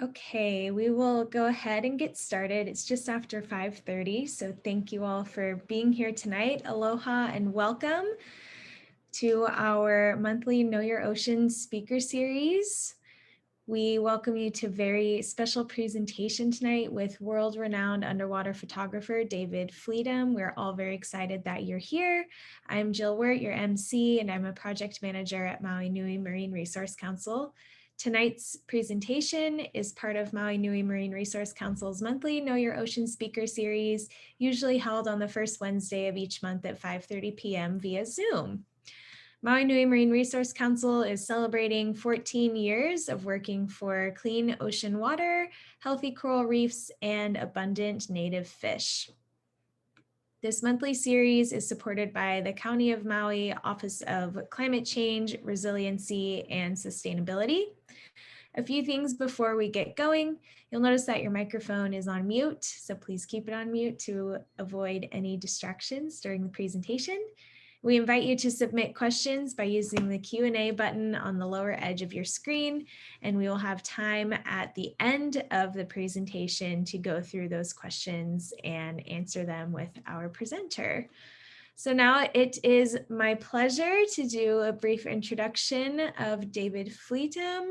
Okay, we will go ahead and get started. It's just after 5:30, so thank you all for being here tonight. Aloha and welcome to our monthly Know Your Ocean speaker series. We welcome you to a very special presentation tonight with world-renowned underwater photographer David Fleetham. We're all very excited that you're here. I'm Jill Wirt, your MC, and I'm a project manager at Maui Nui Marine Resource Council. Tonight's presentation is part of Maui Nui Marine Resource Council's monthly Know Your Ocean speaker series, usually held on the first Wednesday of each month at 5:30 p.m. via Zoom. Maui Nui Marine Resource Council is celebrating 14 years of working for clean ocean water, healthy coral reefs, and abundant native fish. This monthly series is supported by the County of Maui Office of Climate Change, Resiliency, and Sustainability. A few things before we get going. You'll notice that your microphone is on mute, so please keep it on mute to avoid any distractions during the presentation. We invite you to submit questions by using the Q&A button on the lower edge of your screen, and we will have time at the end of the presentation to go through those questions and answer them with our presenter. So now it is my pleasure to do a brief introduction of David Fleetham.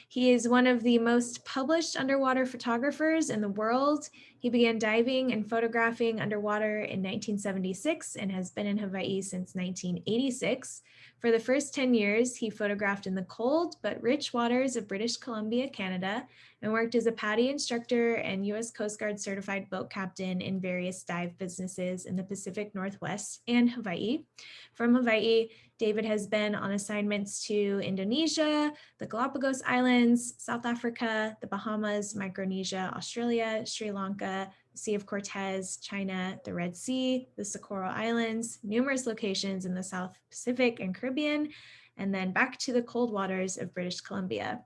He is one of the most published underwater photographers in the world. He began diving and photographing underwater in 1976 and has been in Hawaii since 1986. For the first 10 years, he photographed in the cold but rich waters of British Columbia, Canada, and worked as a PADI instructor and U.S. Coast Guard certified boat captain in various dive businesses in the Pacific Northwest and Hawaii. From Hawaii, David has been on assignments to Indonesia, the Galapagos Islands, South Africa, the Bahamas, Micronesia, Australia, Sri Lanka, the Sea of Cortez, China, the Red Sea, the Socorro Islands, numerous locations in the South Pacific and Caribbean, and then back to the cold waters of British Columbia.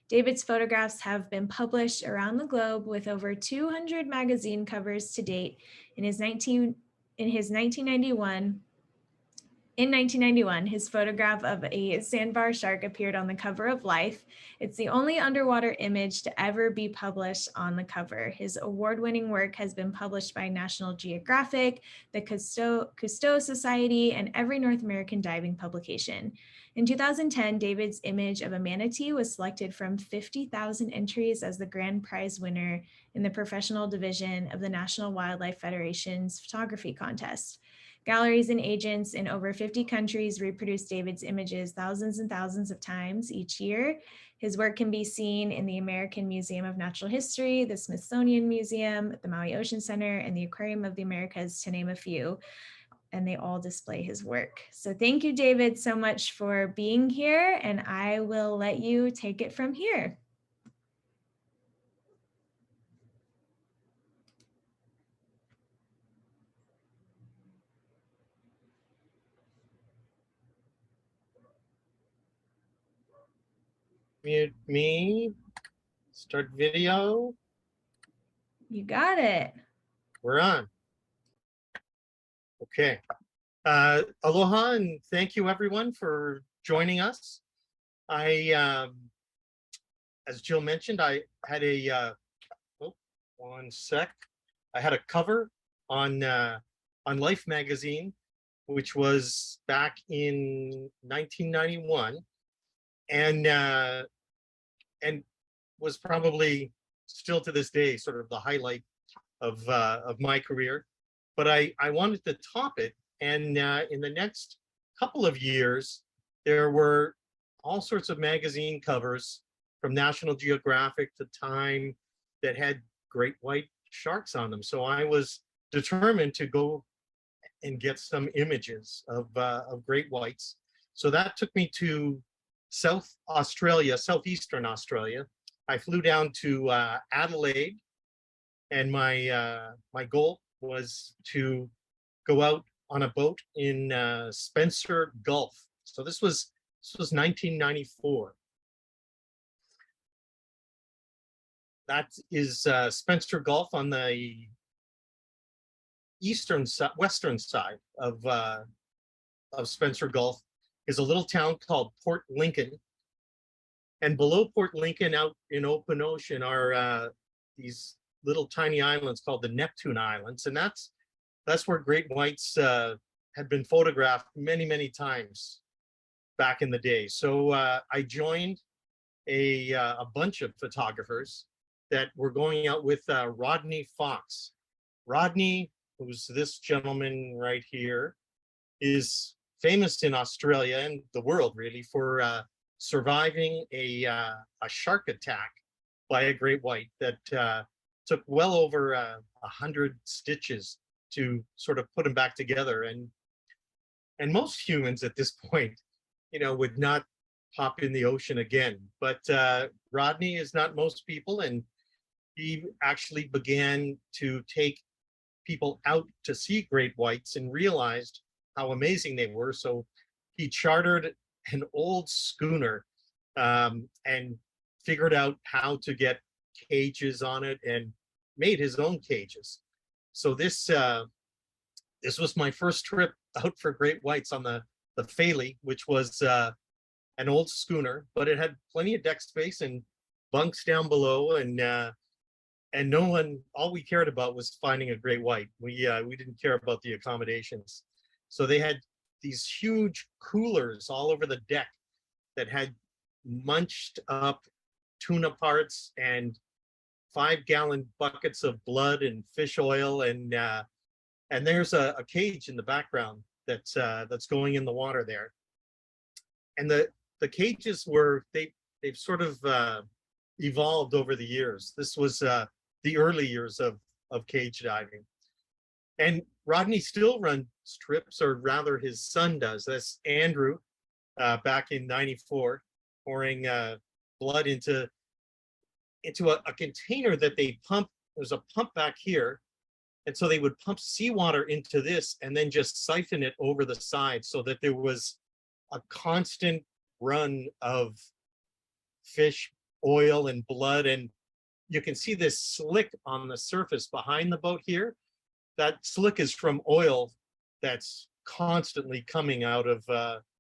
David's photographs have been published around the globe with over 200 magazine covers to date. In 1991, his photograph of a sandbar shark appeared on the cover of Life. It's the only underwater image to ever be published on the cover. His award-winning work has been published by National Geographic, the Cousteau Society, and every North American diving publication. In 2010, David's image of a manatee was selected from 50,000 entries as the grand prize winner in the professional division of the National Wildlife Federation's photography contest. Galleries and agents in over 50 countries reproduce David's images thousands and thousands of times each year. His work can be seen in the American Museum of Natural History, the Smithsonian Museum, the Maui Ocean Center, and the Aquarium of the Americas, to name a few, and they all display his work. So thank you, David, so much for being here, and I will let you take it from here. Mute me, start video. You got it. We're on. Okay. Aloha and thank you everyone for joining us. As Jill mentioned, I had a, one sec. I had a cover on Life magazine, which was back in 1991. And was probably still to this day sort of the highlight of my career. But I wanted to top it, and in the next couple of years, there were all sorts of magazine covers from National Geographic to Time that had great white sharks on them. So I was determined to go and get some images of great whites. So that took me to South Australia, southeastern Australia. I flew down to Adelaide, and my goal was to go out on a boat in Spencer Gulf. So this was 1994. That is Spencer Gulf on the western side of Spencer Gulf. Is a little town called Port Lincoln, And below Port Lincoln, out in open ocean, are these little tiny islands called the Neptune Islands, and that's where great whites had been photographed many, many times back in the day. So I joined a bunch of photographers that were going out with Rodney Fox. Rodney, who's this gentleman right here, is famous in Australia and the world really for surviving a shark attack by a great white that took well over 100 stitches to sort of put them back together. And most humans at this point, would not hop in the ocean again. But Rodney is not most people, and he actually began to take people out to see great whites and realized how amazing they were. So he chartered an old schooner and figured out how to get cages on it and made his own cages. So this was my first trip out for great whites on the Faley, which was an old schooner, but it had plenty of deck space and bunks down below, and no one, all we cared about was finding a great white. We didn't care about the accommodations. So they had these huge coolers all over the deck that had munched up tuna parts and 5-gallon buckets of blood and fish oil, and there's a cage in the background that's going in the water there. And the cages they've sort of evolved over the years. This was the early years of cage diving. And Rodney still runs trips, or rather his son does. That's Andrew, back in '94, pouring blood into a container that they pump. There's a pump back here. And so they would pump seawater into this and then just siphon it over the side so that there was a constant run of fish, oil, and blood. And you can see this slick on the surface behind the boat here. That slick is from oil that's constantly coming out of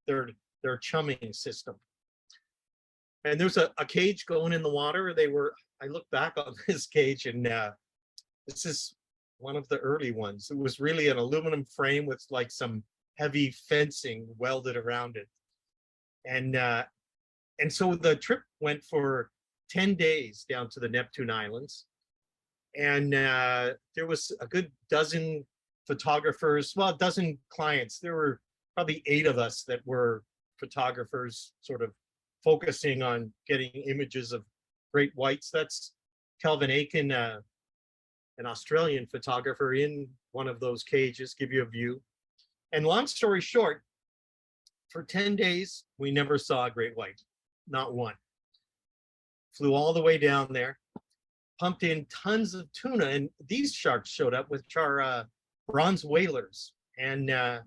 their chumming system. And there's a cage going in the water. I look back on this cage, and this is one of the early ones. It was really an aluminum frame with like some heavy fencing welded around it. And so the trip went for 10 days down to the Neptune Islands. And there was a good dozen photographers, well, a dozen clients. There were probably 8 of us that were photographers, sort of focusing on getting images of great whites. That's Kelvin Aiken, an Australian photographer, in one of those cages, give you a view. And long story short, for 10 days, we never saw a great white, not one. Flew all the way down there, pumped in tons of tuna, and these sharks showed up, which are bronze whalers. And at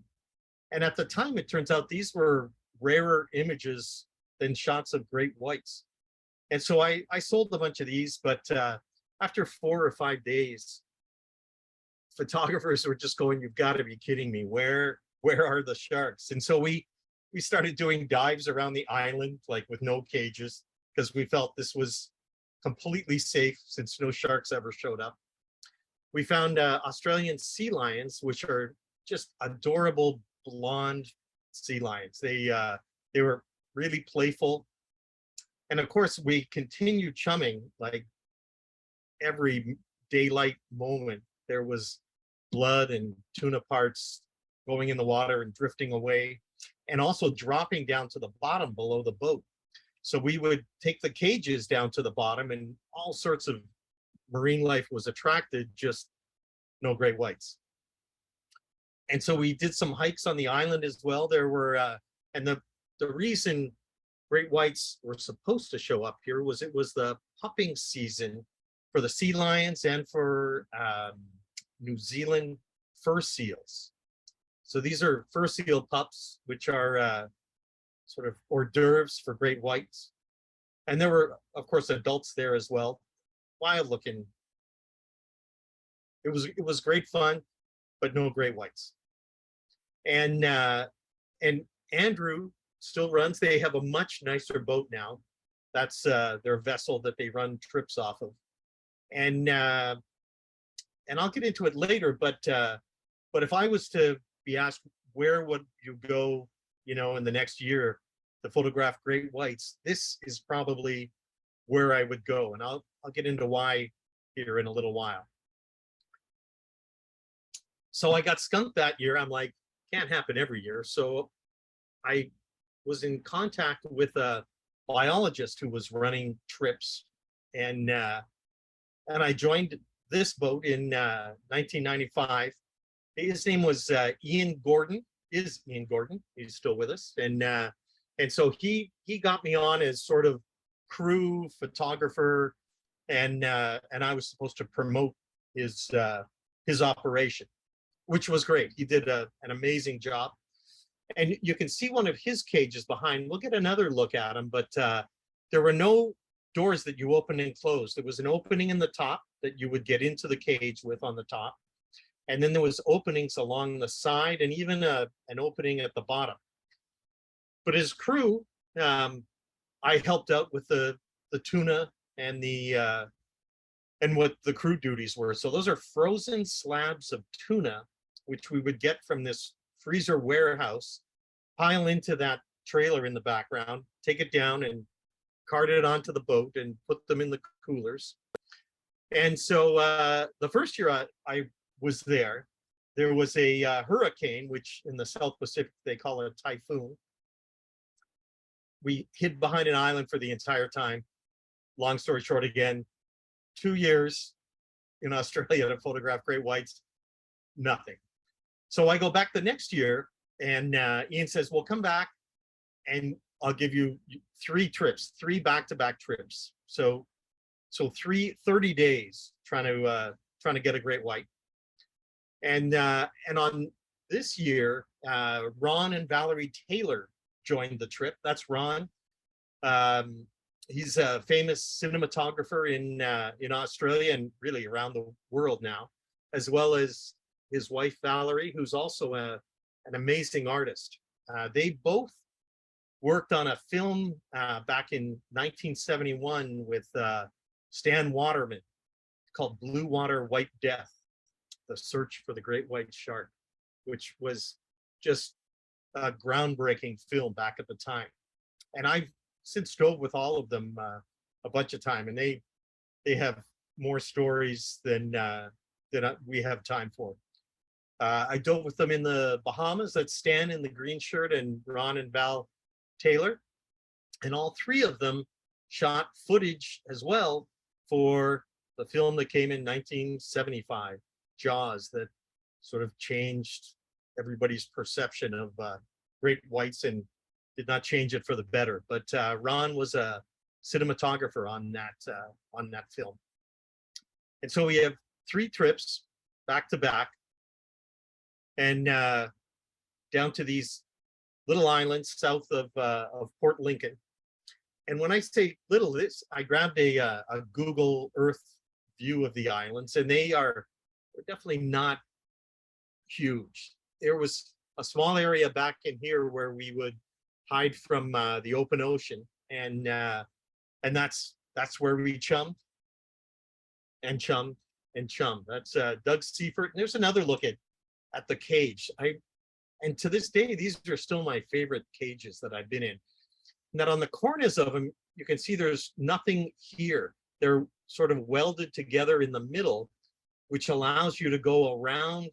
the time, it turns out these were rarer images than shots of great whites. And so I sold a bunch of these, but after 4 or 5 days, photographers were just going, "You've got to be kidding me. Where are the sharks?" And so we started doing dives around the island, like with no cages, because we felt this was completely safe since no sharks ever showed up. We found Australian sea lions, which are just adorable blonde sea lions. They were really playful. And of course, we continued chumming. Like every daylight moment, there was blood and tuna parts going in the water and drifting away, and also dropping down to the bottom below the boat. So we would take the cages down to the bottom, and all sorts of marine life was attracted, just no great whites. And so we did some hikes on the island as well. There were, and the reason great whites were supposed to show up here was it was the pupping season for the sea lions and for New Zealand fur seals. So these are fur seal pups, which are sort of hors d'oeuvres for great whites. And there were, of course, adults there as well. Wild looking. It was great fun, but no great whites. And Andrew still runs. They have a much nicer boat now. That's their vessel that they run trips off of. And I'll get into it later, but if I was to be asked where would you go, in the next year to photograph great whites, this is probably where I would go, and I'll get into why here in a little while. So I got skunked that year. I'm like, can't happen every year. So I was in contact with a biologist who was running trips, and I joined this boat in 1995. His name was Ian Gordon. Is Ian Gordon? He's still with us, and so he got me on as sort of crew photographer, and I was supposed to promote his operation, which was great. He did an amazing job, and you can see one of his cages behind. We'll get another look at him, but there were no doors that you open and close. There was an opening in the top that you would get into the cage with on the top, and then there was openings along the side and even an opening at the bottom. But as crew, I helped out with the tuna and what the crew duties were. So those are frozen slabs of tuna, which we would get from this freezer warehouse, pile into that trailer in the background, take it down and cart it onto the boat and put them in the coolers. And so the first year I was there was a hurricane, which in the South Pacific they call it a typhoon. We hid behind an island for the entire time. Long story short, again, 2 years in Australia to photograph great whites, nothing. So I go back the next year, and Ian says, well, come back and I'll give you 3 trips, 3 back-to-back trips. So 30 days trying to get a great white. And on this year, Ron and Valerie Taylor joined the trip. That's Ron. He's a famous cinematographer in Australia and really around the world now, as well as his wife Valerie, who's also an amazing artist. They both worked on a film back in 1971 with Stan Waterman called Blue Water White Death: The Search for the Great White Shark, which was just a groundbreaking film back at the time. And I've since dove with all of them a bunch of time, and they have more stories than we have time for. I dove with them in the Bahamas. That's Stan in the green shirt and Ron and Val Taylor. And all 3 of them shot footage as well for the film that came in 1975, Jaws, that sort of changed everybody's perception of great whites and did not change it for the better. But Ron was a cinematographer on that film. And so we have 3 trips back to back, and down to these little islands south of Port Lincoln. And when I say little, I grabbed a Google Earth view of the islands, and they're definitely not huge. There was a small area back in here where we would hide from the open ocean, and that's where we chummed and chummed and chummed. That's Doug Seifert. And there's another look at the cage. And to this day, these are still my favorite cages that I've been in. And that on the corners of them, you can see there's nothing here. They're sort of welded together in the middle, which allows you to go around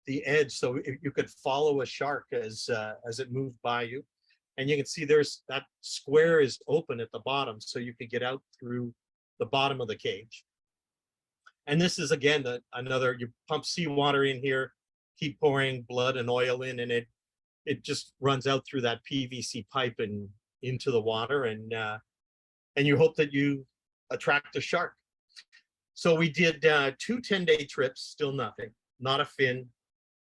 the edge, so you could follow a shark as it moved by you. And you can see there's that square is open at the bottom, so you could get out through the bottom of the cage. And this is again another, you pump seawater in here, keep pouring blood and oil in, and it just runs out through that PVC pipe and into the water, and you hope that you attract a shark. So we did 2 10-day trips, still nothing, not a fin,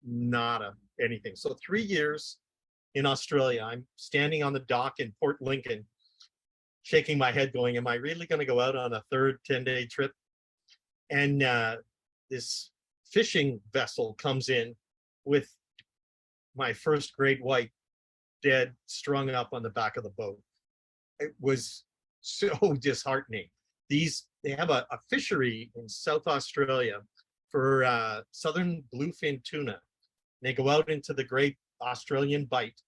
not anything. So 3 years in Australia. I'm standing on the dock in Port Lincoln, shaking my head going, am I really going to go out on a 3rd 10-day trip? And this fishing vessel comes in with my first great white dead, strung up on the back of the boat. It was so disheartening. They have a fishery in South Australia for southern bluefin tuna. They go out into the Great Australian Bight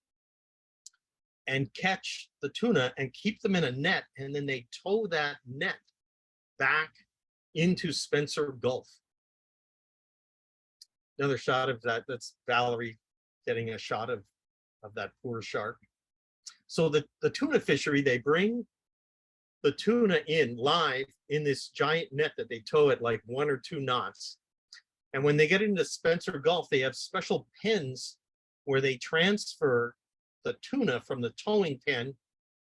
and catch the tuna and keep them in a net, and then they tow that net back into Spencer Gulf. Another shot of that. That's Valerie getting a shot of that poor shark. So the tuna fishery, they bring the tuna in live in this giant net that they tow at like 1 or 2 knots. And when they get into Spencer Gulf, they have special pens where they transfer the tuna from the towing pen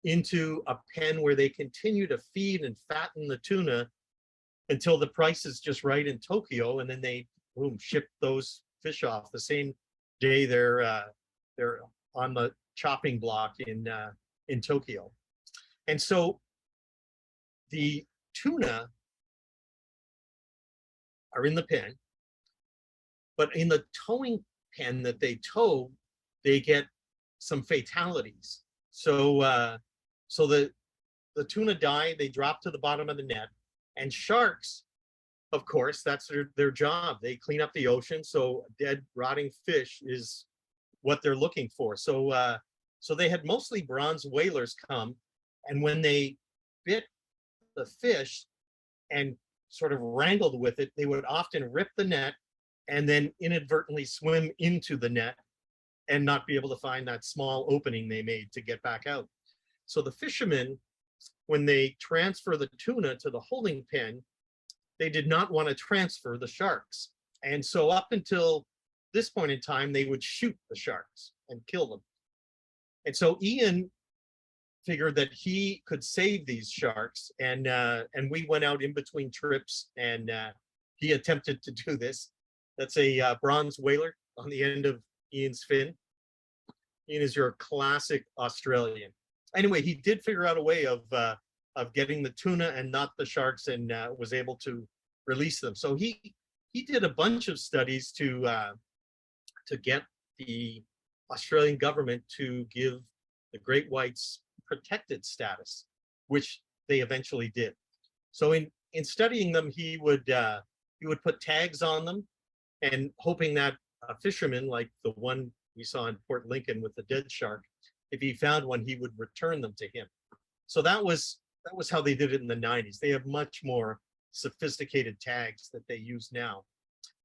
into a pen where they continue to feed and fatten the tuna until the price is just right in Tokyo, and then they boom ship those fish off the same day they're on the chopping block in Tokyo. And so the tuna are in the pen, but in the towing pen that they tow, they get some fatalities. So the tuna die, they drop to the bottom of the net, and sharks, of course, that's their job. They clean up the ocean, so dead, rotting fish is what they're looking for. So they had mostly bronze whalers come, and when they bit the fish and sort of wrangled with it, they would often rip the net and then inadvertently swim into the net and not be able to find that small opening they made to get back out. So the fishermen, when they transfer the tuna to the holding pen, they did not want to transfer the sharks. And so up until this point in time, they would shoot the sharks and kill them. And so Ian figured that he could save these sharks, and we went out in between trips, and he attempted to do this. That's a bronze whaler on the end of Ian's fin. Ian is your classic Australian. Anyway, he did figure out a way of getting the tuna and not the sharks, and was able to release them. So he did a bunch of studies to get the Australian government to give the great whites protected status, which they eventually did. So in studying them, he would put tags on them, and hoping that a fisherman like the one we saw in Port Lincoln with the dead shark, if he found one, he would return them to him. So that was how they did it in the 90s. They have much more sophisticated tags that they use now.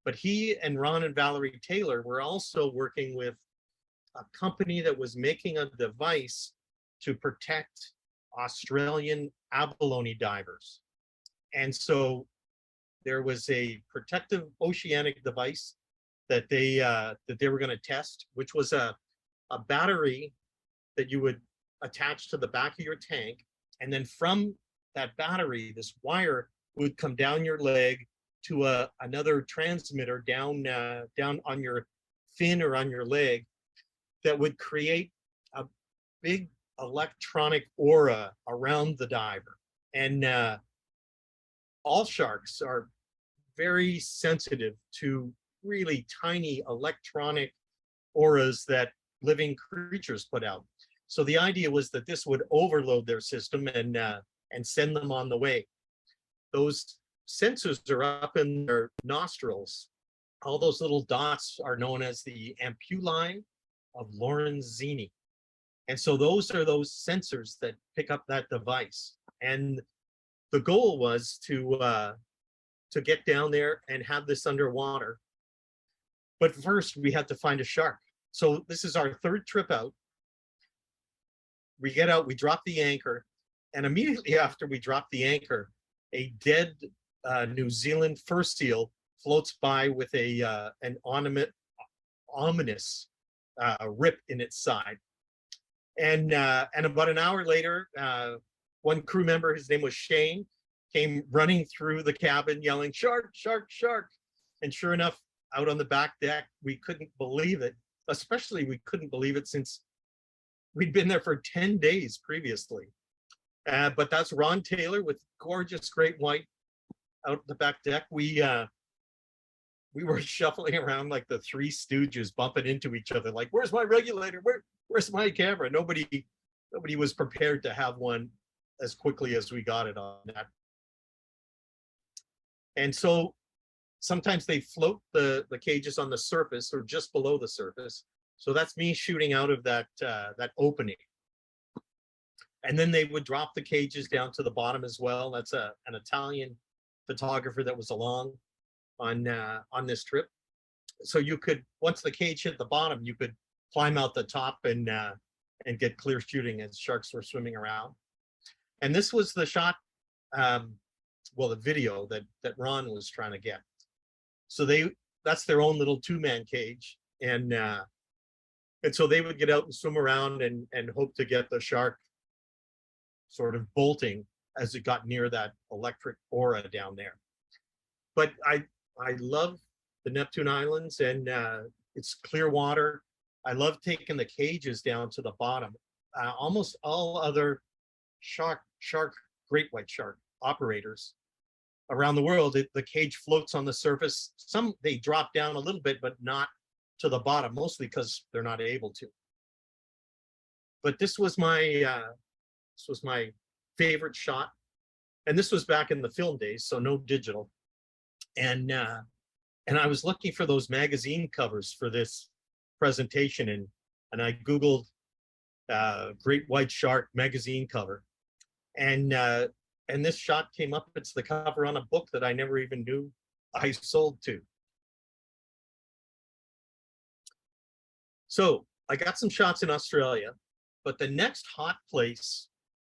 But he and Ron and Valerie Taylor were also working with a company that was making a device to protect Australian abalone divers. And so there was a protective oceanic device that they were going to test, which was a battery that you would attach to the back of your tank, and then from that battery, this wire would come down your leg to another transmitter down on your fin or on your leg that would create a big electronic aura around the diver. And all sharks are very sensitive to really tiny electronic auras that living creatures put out. So the idea was that this would overload their system and send them on the way. Those sensors are up in their nostrils. All those little dots are known as the ampullae of Lorenzini. And so those are those sensors that pick up that device. And the goal was to get down there and have this underwater. But first, we had to find a shark. So this is our third trip out. We get out, we drop the anchor, and immediately after we drop the anchor, a dead New Zealand fur seal floats by with an ominous rip in its side. And about an hour later, one crew member, his name was Shane, came running through the cabin yelling, "Shark, shark, shark." And sure enough, out on the back deck, we couldn't believe it. Especially we couldn't believe it since we'd been there for 10 days previously. But that's Ron Taylor with gorgeous great white out the back deck. We were shuffling around like the Three Stooges, bumping into each other like, "Where's my regulator? Where's my camera?" Nobody was prepared to have one as quickly as we got it on that. And so sometimes they float the cages on the surface or just below the surface. So that's me shooting out of that opening. And then they would drop the cages down to the bottom as well. That's an Italian photographer that was along on this trip. So you could, once the cage hit the bottom, you could climb out the top and get clear shooting as sharks were swimming around. And this was the shot, well, the video that Ron was trying to get. So that's their own little 2-man cage, and so they would get out and swim around and hope to get the shark sort of bolting as it got near that electric aura down there. But I love the Neptune Islands, and it's clear water. I love taking the cages down to the bottom. Almost all other great white shark operators around the world, the cage floats on the surface. Some they drop down a little bit, but not to the bottom, mostly because they're not able to. But this was my favorite shot, and this was back in the film days, so no digital. And I was looking for those magazine covers for this presentation, and I Googled great white shark magazine cover, and this shot came up. It's the cover on a book that I never even knew I sold to. So I got some shots in Australia, but the next hot place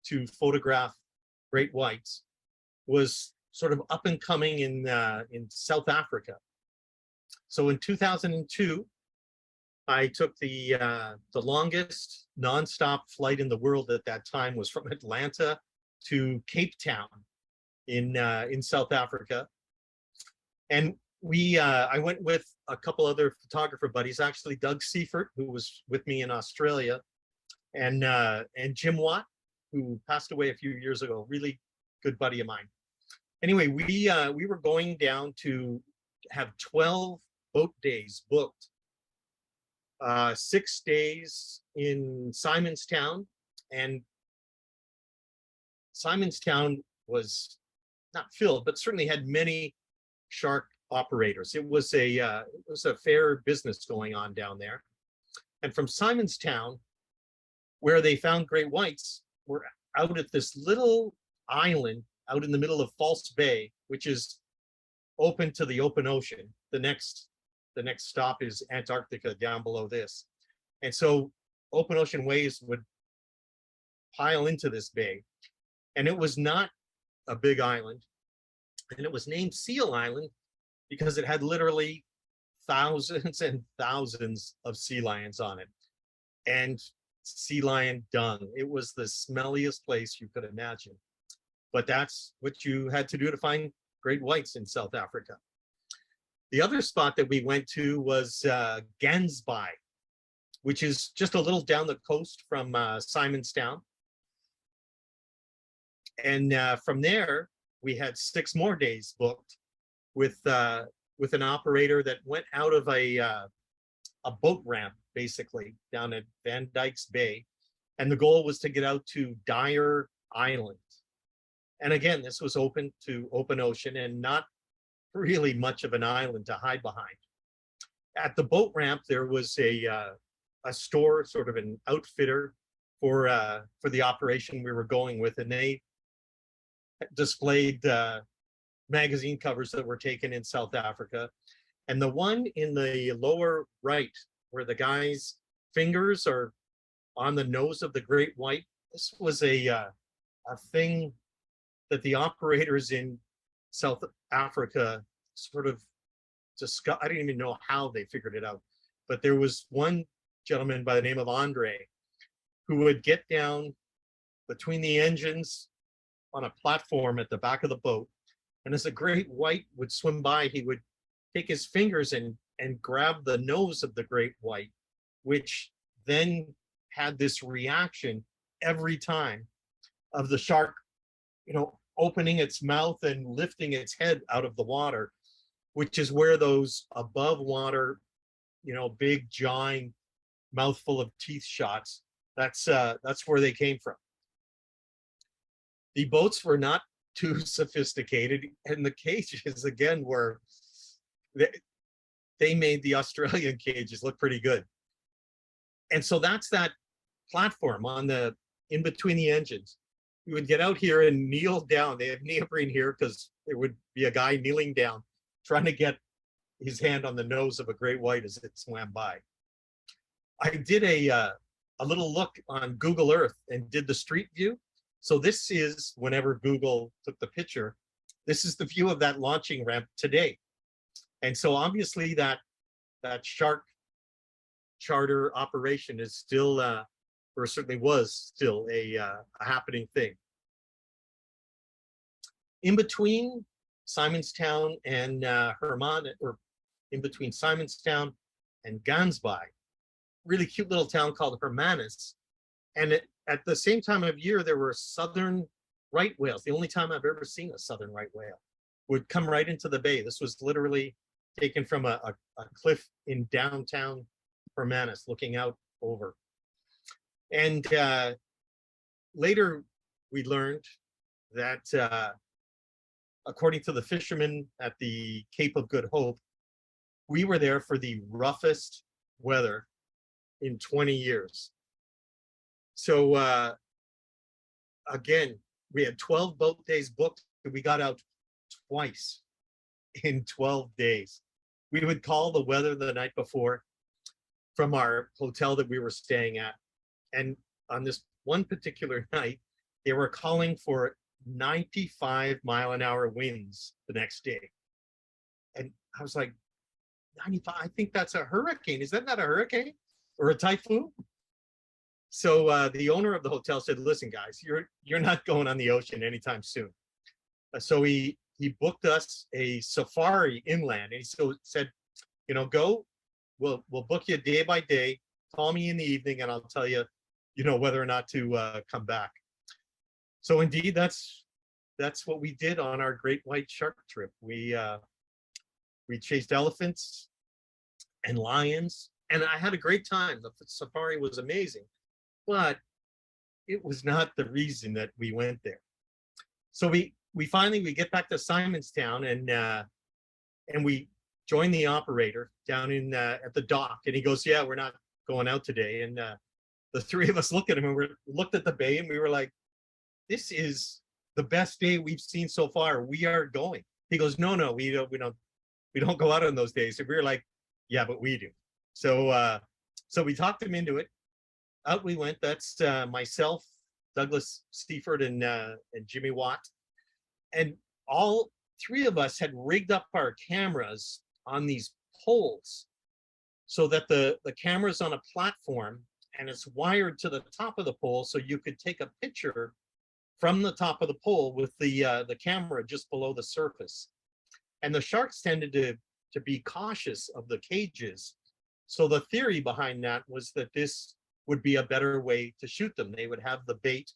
to photograph great whites was sort of up and coming in South Africa. So in 2002, I took the longest nonstop flight in the world at that time was from Atlanta to Cape Town in South Africa. And I went with a couple other photographer buddies, actually Doug Seifert, who was with me in Australia, and Jim Watt, who passed away a few years ago, really good buddy of mine. Anyway, we were going down to have 12 boat days booked. 6 days in Simonstown, and Simonstown was not filled, but certainly had many shark operators. It was a fair business going on down there. And from Simonstown, where they found great whites, we're out at this little island out in the middle of False Bay, which is open to the open ocean. The next stop is Antarctica down below this. And so open ocean waves would pile into this bay. And it was not a big island. And it was named Seal Island because it had literally thousands and thousands of sea lions on it. And sea lion dung. It was the smelliest place you could imagine. But that's what you had to do to find great whites in South Africa. The other spot that we went to was Gansby, which is just a little down the coast from Simonstown. And from there, we had 6 more days booked with an operator that went out of a boat ramp, basically, down at Van Dyke's Bay. And the goal was to get out to Dyer Island. And again, this was open to open ocean and not really much of an island to hide behind. At the boat ramp, there was a store, sort of an outfitter for the operation we were going with, and they displayed magazine covers that were taken in South Africa. And the one in the lower right, where the guy's fingers are on the nose of the great white, this was a thing that the operators in South Africa sort of discussed. I don't even know how they figured it out, but there was one gentleman by the name of Andre who would get down between the engines on a platform at the back of the boat, and as a great white would swim by, he would take his fingers and grab the nose of the great white, which then had this reaction every time of the shark, opening its mouth and lifting its head out of the water, which is where those above water, big jawing, mouthful of teeth shots, that's where they came from. The boats were not too sophisticated, and the cages again were, they made the Australian cages look pretty good. And so that's that platform on the, in between the engines. We would get out here and kneel down. They have neoprene here because there would be a guy kneeling down trying to get his hand on the nose of a great white as it swam by. I did a little look on Google Earth and did the street view. So this is, whenever Google took the picture, this is the view of that launching ramp today. And so obviously that shark charter operation is still, or certainly was still a happening thing. In between Simonstown and Herman, or in between Simonstown and Gansby, really cute little town called Hermanus. And at the same time of year, there were southern right whales. The only time I've ever seen a southern right whale would come right into the bay. This was literally taken from a cliff in downtown Hermanus, looking out over. And later we learned that according to the fishermen at the Cape of Good Hope, we were there for the roughest weather in 20 years. So again, we had 12 boat days booked, and we got out twice in 12 days. We would call the weather the night before from our hotel that we were staying at. And on this one particular night, they were calling for 95-mile-an-hour winds the next day. And I was like, 95, I think that's a hurricane. Is that not a hurricane or a typhoon? So the owner of the hotel said, listen, guys, you're not going on the ocean anytime soon. So he booked us a safari inland. And he said, you know, go, we'll book you day by day. Call me in the evening and I'll tell you, you know, whether or not to come back. So indeed, that's what we did on our great white shark trip. We chased elephants and lions, and I had a great time. The safari was amazing, but it was not the reason that we went there. So we finally get back to Simonstown, and we join the operator down in at the dock, and he goes, yeah, we're not going out today. And the three of us looked at him and we looked at the bay and we were like, this is the best day we've seen so far. We are going. He goes, no, we don't go out on those days. And we were like, yeah, but we do. So we talked him into it. Out we went. That's myself, Douglas Seaford, and Jimmy Watt. And all three of us had rigged up our cameras on these poles so that the camera's on a platform and it's wired to the top of the pole, so you could take a picture from the top of the pole with the camera just below the surface. And the sharks tended to be cautious of the cages. So the theory behind that was that this would be a better way to shoot them. They would have the bait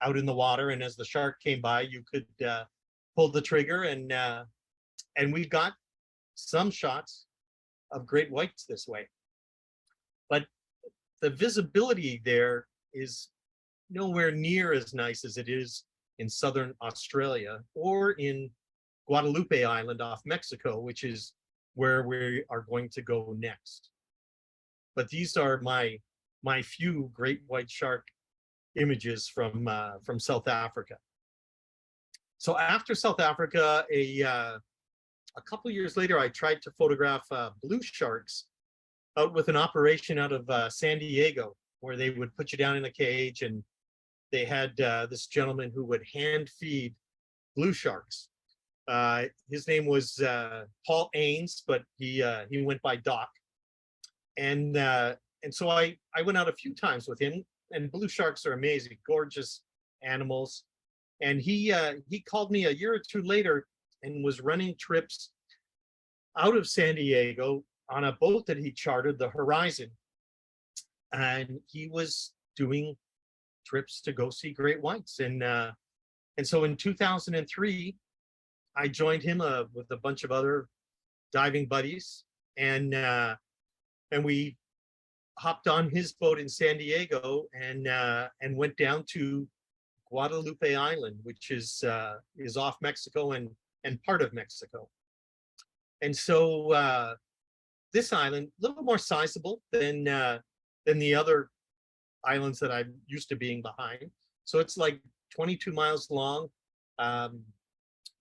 out in the water, and as the shark came by, you could pull the trigger, and we got some shots of great whites this way. But the visibility there is nowhere near as nice as it is in southern Australia or in Guadalupe Island off Mexico, which is where we are going to go next. But these are my few great white shark images from South Africa. So after South Africa, a couple of years later, I tried to photograph blue sharks out with an operation out of San Diego, where they would put you down in a cage, and they had this gentleman who would hand feed blue sharks. His name was Paul Ains, but he went by Doc. And so I went out a few times with him, and blue sharks are amazing, gorgeous animals. And he called me a year or two later and was running trips out of San Diego on a boat that he chartered, the Horizon. And he was doing trips to go see great whites. And so in 2003, I joined him with a bunch of other diving buddies, and we hopped on his boat in San Diego and went down to Guadalupe Island, which is off Mexico and part of Mexico. And so this island, a little more sizable than the other islands that I'm used to being behind. So it's like 22 miles long,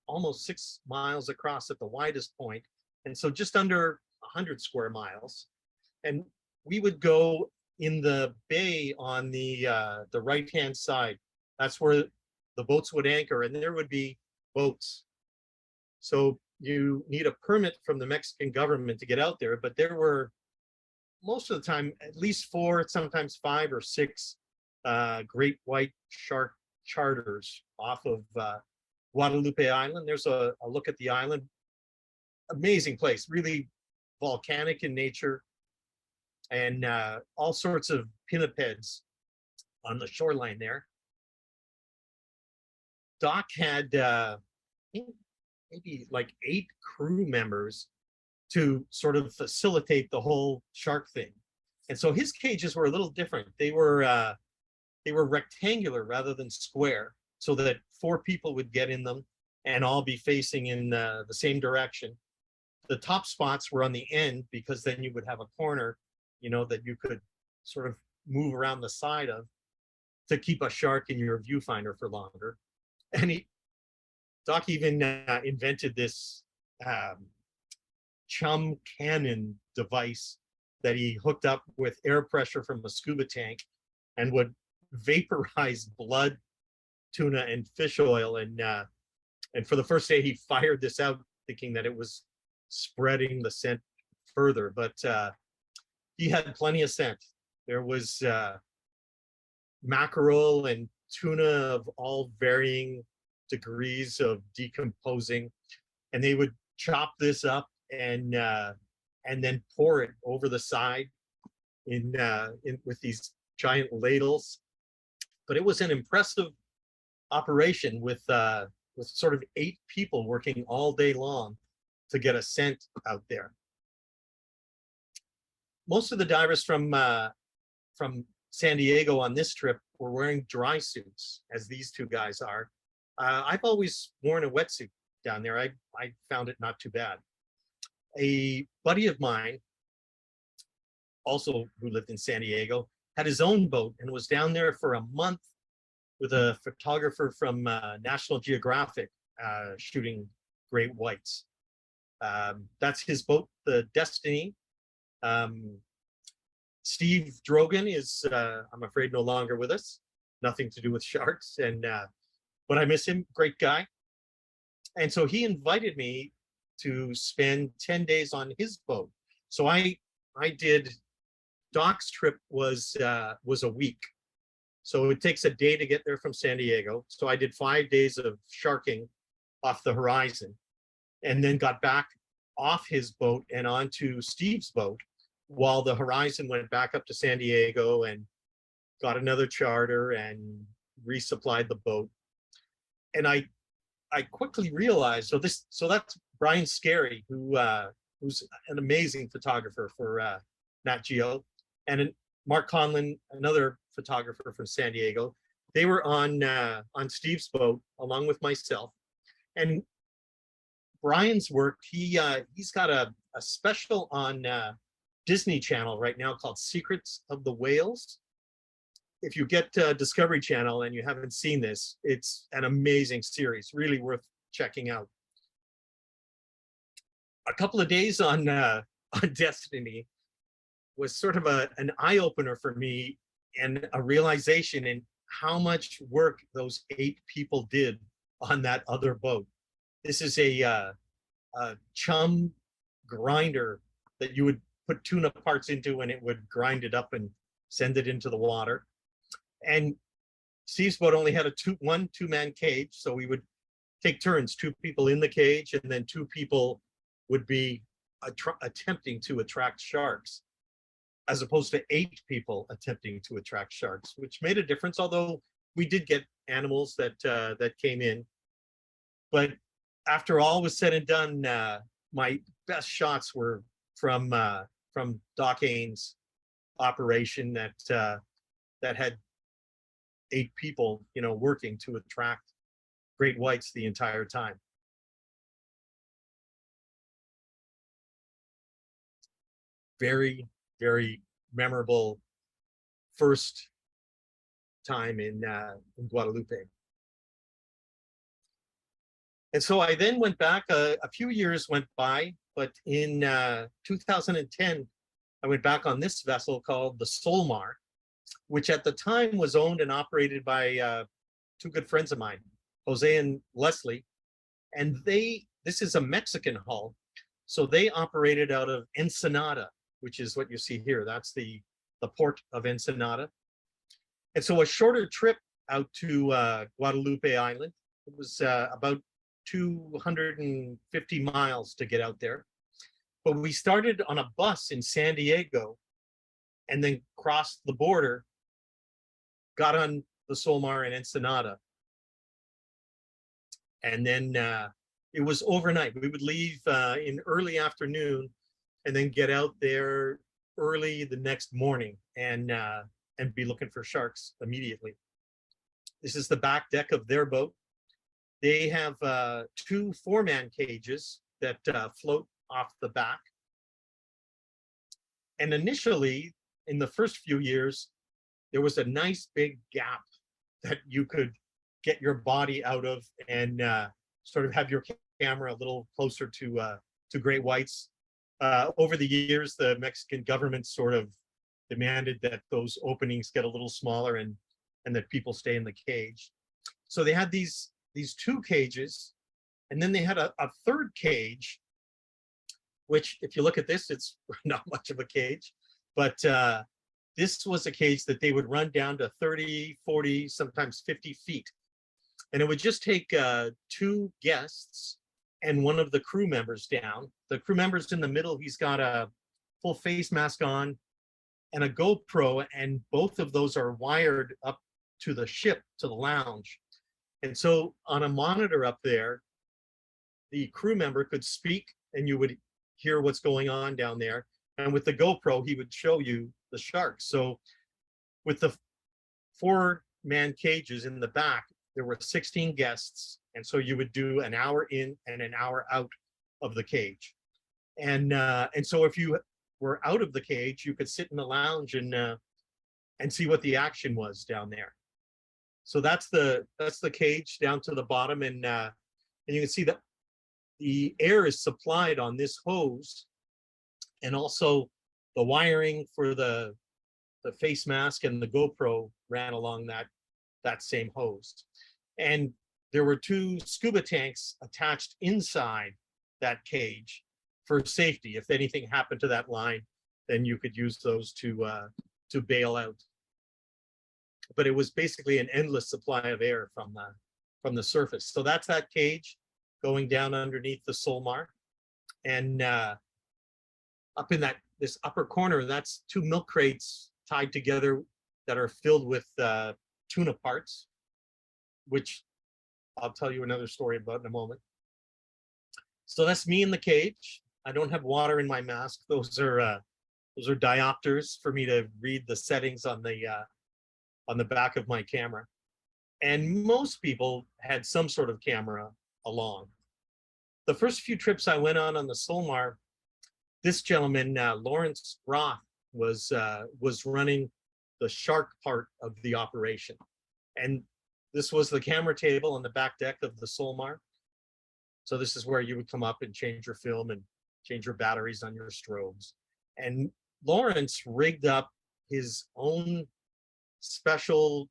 almost 6 miles across at the widest point, and so just under 100 square miles. And we would go in the bay on the right-hand side. That's where the boats would anchor, and there would be boats. So you need a permit from the Mexican government to get out there, but there were, most of the time, at least 4, sometimes 5 or 6 great white shark charters off of Guadalupe Island. There's a look at the island. Amazing place, really volcanic in nature, and all sorts of pinnipeds on the shoreline there. Doc had maybe like 8 crew members to sort of facilitate the whole shark thing. And so his cages were a little different. They were rectangular rather than square, so that 4 people would get in them and all be facing in the same direction. The top spots were on the end, because then you would have a corner, that you could sort of move around the side of to keep a shark in your viewfinder for longer. And Doc even invented this chum cannon device that he hooked up with air pressure from a scuba tank and would vaporize blood, tuna, and fish oil. And for the first day, he fired this out, thinking that it was spreading the scent further. But he had plenty of scent. There was mackerel and tuna of all varying degrees of decomposing, and they would chop this up and then pour it over the side in with these giant ladles. But it was an impressive operation with sort of 8 people working all day long to get a scent out there. Most of the divers from San Diego on this trip were wearing dry suits, as these 2 guys are. I've always worn a wetsuit down there. I found it not too bad. A buddy of mine, also who lived in San Diego, had his own boat and was down there for a month with a photographer from National Geographic shooting great whites. That's his boat, the Destiny. Steve Drogan is, I'm afraid, no longer with us. Nothing to do with sharks, but I miss him. Great guy. And so he invited me to spend 10 days on his boat. So I did. Doc's trip was a week. So it takes a day to get there from San Diego. So I did 5 days of sharking off the horizon, and then got back off his boat and onto Steve's boat, while the horizon went back up to San Diego and got another charter and resupplied the boat. And I quickly realized, so that's Brian Scarry, who's an amazing photographer for Nat Geo, and Mark Conlon, another photographer from San Diego. They were on Steve's boat along with myself. And Brian's work, he's got a special on Disney Channel right now called Secrets of the Whales. If you get Discovery Channel and you haven't seen this, it's an amazing series, really worth checking out. A couple of days on Destiny was sort of an eye-opener for me, and a realization in how much work those 8 people did on that other boat. This is a chum grinder that you would put tuna parts into, and it would grind it up and send it into the water. And Steve's boat only had a 2-man cage, so we would take turns, 2 people in the cage, and then 2 people would be attempting to attract sharks, as opposed to 8 people attempting to attract sharks, which made a difference. Although we did get animals that came in, but after all was said and done, my best shots were from Doc Ains' operation that had 8 people, working to attract great whites the entire time. Very, very memorable first time in Guadalupe. And so I then went back, a few years went by, but in 2010, I went back on this vessel called the Solmar, which at the time was owned and operated by 2 good friends of mine, Jose and Leslie. And this is a Mexican hull. So they operated out of Ensenada, which is what you see here. That's the port of Ensenada. And so a shorter trip out to Guadalupe Island. It was about 250 miles to get out there. But we started on a bus in San Diego and then crossed the border, got on the Solmar in Ensenada. And then it was overnight. We would leave in early afternoon and then get out there early the next morning and be looking for sharks immediately. This is the back deck of their boat. They have 2 4-man cages that float off the back. And initially, in the first few years, there was a nice big gap that you could get your body out of and sort of have your camera a little closer to great whites. Over the years, the Mexican government sort of demanded that those openings get a little smaller and that people stay in the cage. So they had these 2 cages, and then they had a 3rd cage, which if you look at this, it's not much of a cage, but this was a cage that they would run down to 30, 40, sometimes 50 feet. And it would just take 2 guests and one of the crew members down. The crew member's in the middle. He's got a full face mask on and a GoPro, and both of those are wired up to the ship, to the lounge. And so on a monitor up there, the crew member could speak and you would hear what's going on down there. And with the GoPro, he would show you the sharks. So with the 4-man cages in the back, there were 16 guests. And so you would do an hour in and an hour out of the cage. And so if you were out of the cage, you could sit in the lounge and see what the action was down there. So that's the cage down to the bottom, and you can see that the air is supplied on this hose, and also the wiring for the face mask and the GoPro ran along that same hose. And there were 2 scuba tanks attached inside that cage for safety. If anything happened to that line, then you could use those to bail out. But it was basically an endless supply of air from the surface. So that's that cage going down underneath the Solmar. And up in this upper corner, that's 2 milk crates tied together that are filled with tuna parts, which I'll tell you another story about in a moment. So that's me in the cage. I don't have water in my mask. Those are diopters for me to read the settings on the back of my camera. And most people had some sort of camera along. The first few trips I went on the Solmar, this gentleman, Lawrence Roth, was running the shark part of the operation. And this was the camera table on the back deck of the Solmar. So this is where you would come up and change your film and change your batteries on your strobes. And Lawrence rigged up his own special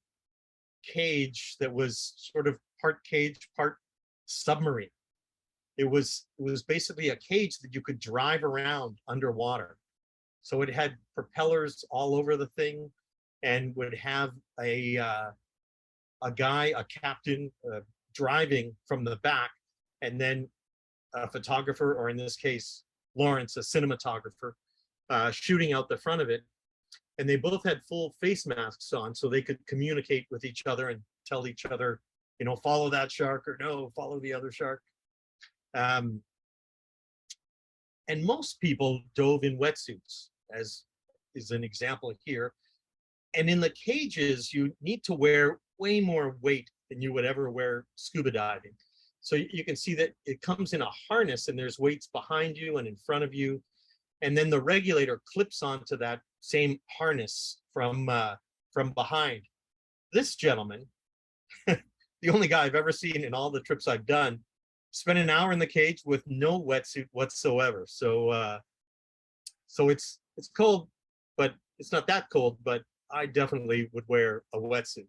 cage that was sort of part cage, part submarine. It was basically a cage that you could drive around underwater. So it had propellers all over the thing, and would have a captain driving from the back, and then a photographer, or in this case, Lawrence, a cinematographer, shooting out the front of it. And they both had full face masks on, so they could communicate with each other and tell each other, follow that shark, or no, follow the other shark. And most people dove in wetsuits, as is an example here. And in the cages, you need to wear way more weight than you would ever wear scuba diving. So you can see that it comes in a harness and there's weights behind you and in front of you. And then the regulator clips onto that same harness from behind. This gentleman, the only guy I've ever seen in all the trips I've done, spent an hour in the cage with no wetsuit whatsoever. So it's cold, but it's not that cold, but I definitely would wear a wetsuit.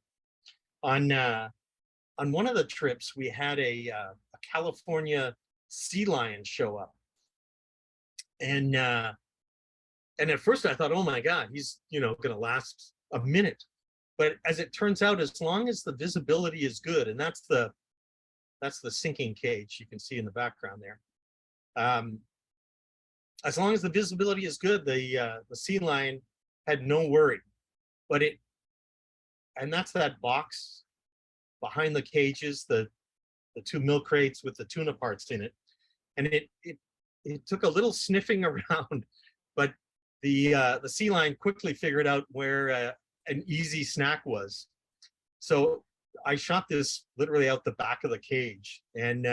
On one of the trips, we had a California sea lion show up. And at first I thought, oh my God, he's going to last a minute. But as it turns out, as long as the visibility is good, and that's the sinking cage you can see in the background there. As long as the visibility is good, the sea lion had no worry. And that's that box behind the cages, the two milk crates with the tuna parts in it. And it took a little sniffing around, but the sea lion quickly figured out where an easy snack was. So I shot this literally out the back of the cage, and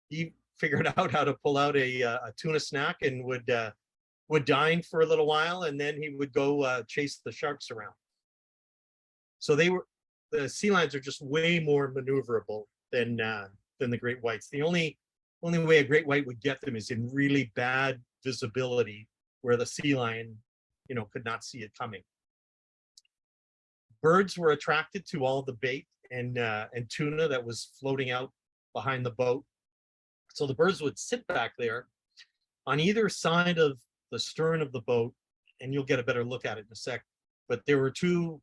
he figured out how to pull out a tuna snack and would dine for a little while, and then he would go chase the sharks around. So the sea lions are just way more maneuverable than the great whites. The only way a great white would get them is in really bad visibility where the sea lion, could not see it coming. Birds were attracted to all the bait and tuna that was floating out behind the boat. So the birds would sit back there on either side of the stern of the boat, and you'll get a better look at it in a sec. But there were two